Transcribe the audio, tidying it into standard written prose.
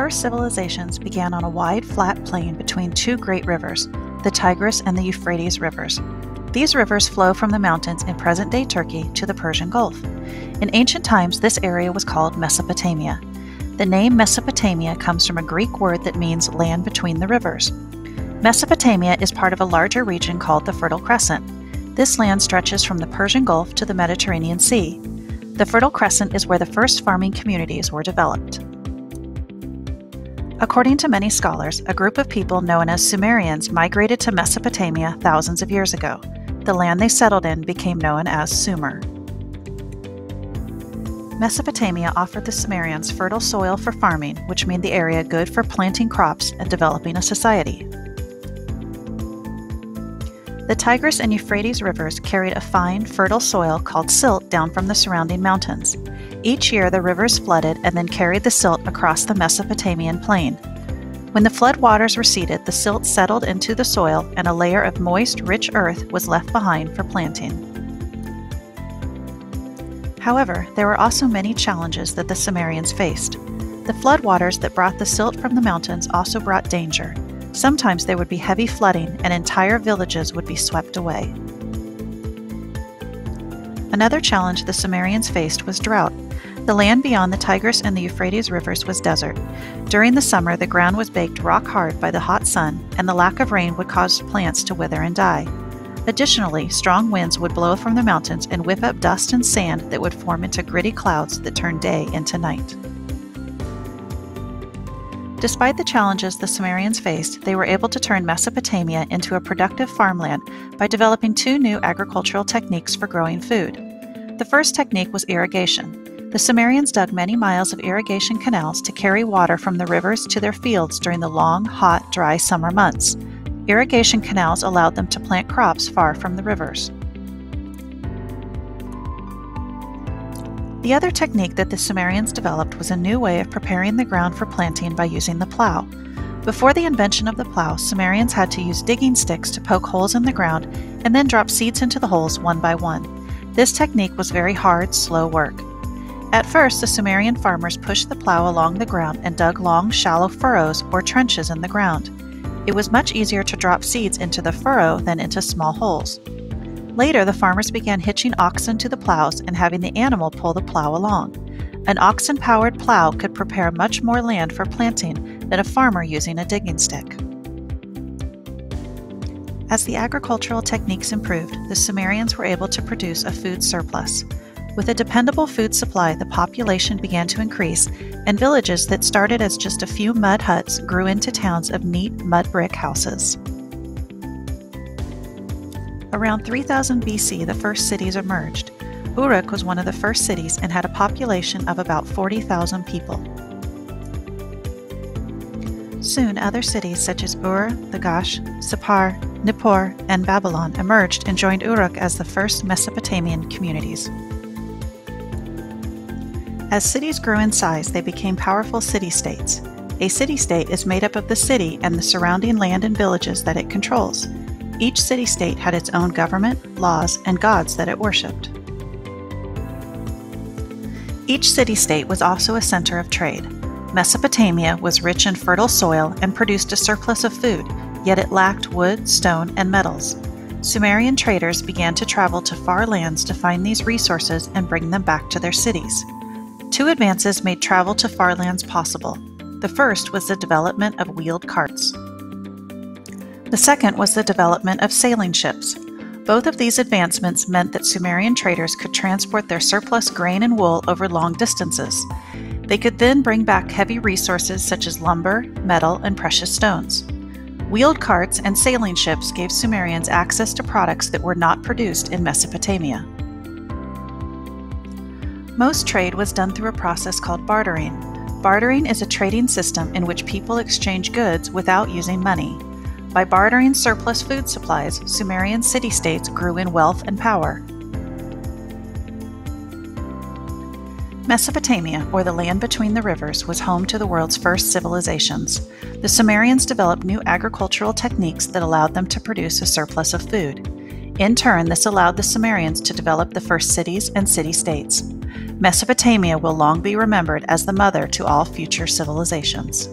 first civilizations began on a wide, flat plain between two great rivers, the Tigris and the Euphrates rivers. These rivers flow from the mountains in present-day Turkey to the Persian Gulf. In ancient times, this area was called Mesopotamia. The name Mesopotamia comes from a Greek word that means land between the rivers. Mesopotamia is part of a larger region called the Fertile Crescent. This land stretches from the Persian Gulf to the Mediterranean Sea. The Fertile Crescent is where the first farming communities were developed. According to many scholars, a group of people known as Sumerians migrated to Mesopotamia thousands of years ago. The land they settled in became known as Sumer. Mesopotamia offered the Sumerians fertile soil for farming, which made the area good for planting crops and developing a society. The Tigris and Euphrates rivers carried a fine, fertile soil called silt down from the surrounding mountains. Each year the rivers flooded and then carried the silt across the Mesopotamian plain. When the flood waters receded, the silt settled into the soil and a layer of moist, rich earth was left behind for planting. However, there were also many challenges that the Sumerians faced. The floodwaters that brought the silt from the mountains also brought danger. Sometimes there would be heavy flooding and entire villages would be swept away. Another challenge the Sumerians faced was drought. The land beyond the Tigris and the Euphrates rivers was desert. During the summer, the ground was baked rock hard by the hot sun, and the lack of rain would cause plants to wither and die. Additionally, strong winds would blow from the mountains and whip up dust and sand that would form into gritty clouds that turned day into night. Despite the challenges the Sumerians faced, they were able to turn Mesopotamia into a productive farmland by developing two new agricultural techniques for growing food. The first technique was irrigation. The Sumerians dug many miles of irrigation canals to carry water from the rivers to their fields during the long, hot, dry summer months. Irrigation canals allowed them to plant crops far from the rivers. The other technique that the Sumerians developed was a new way of preparing the ground for planting by using the plow. Before the invention of the plow, Sumerians had to use digging sticks to poke holes in the ground and then drop seeds into the holes one by one. This technique was very hard, slow work. At first, the Sumerian farmers pushed the plow along the ground and dug long, shallow furrows or trenches in the ground. It was much easier to drop seeds into the furrow than into small holes. Later, the farmers began hitching oxen to the plows and having the animal pull the plow along. An oxen-powered plow could prepare much more land for planting than a farmer using a digging stick. As the agricultural techniques improved, the Sumerians were able to produce a food surplus. With a dependable food supply, the population began to increase, and villages that started as just a few mud huts grew into towns of neat mud brick houses. Around 3000 BC, the first cities emerged. Uruk was one of the first cities and had a population of about 40,000 people. Soon, other cities such as Ur, Lagash, Sippar, Nippur, and Babylon emerged and joined Uruk as the first Mesopotamian communities. As cities grew in size, they became powerful city-states. A city-state is made up of the city and the surrounding land and villages that it controls. Each city-state had its own government, laws, and gods that it worshipped. Each city-state was also a center of trade. Mesopotamia was rich in fertile soil and produced a surplus of food, yet it lacked wood, stone, and metals. Sumerian traders began to travel to far lands to find these resources and bring them back to their cities. Two advances made travel to far lands possible. The first was the development of wheeled carts. The second was the development of sailing ships. Both of these advancements meant that Sumerian traders could transport their surplus grain and wool over long distances. They could then bring back heavy resources such as lumber, metal, and precious stones. Wheeled carts and sailing ships gave Sumerians access to products that were not produced in Mesopotamia. Most trade was done through a process called bartering. Bartering is a trading system in which people exchange goods without using money. By bartering surplus food supplies, Sumerian city-states grew in wealth and power. Mesopotamia, or the land between the rivers, was home to the world's first civilizations. The Sumerians developed new agricultural techniques that allowed them to produce a surplus of food. In turn, this allowed the Sumerians to develop the first cities and city-states. Mesopotamia will long be remembered as the mother to all future civilizations.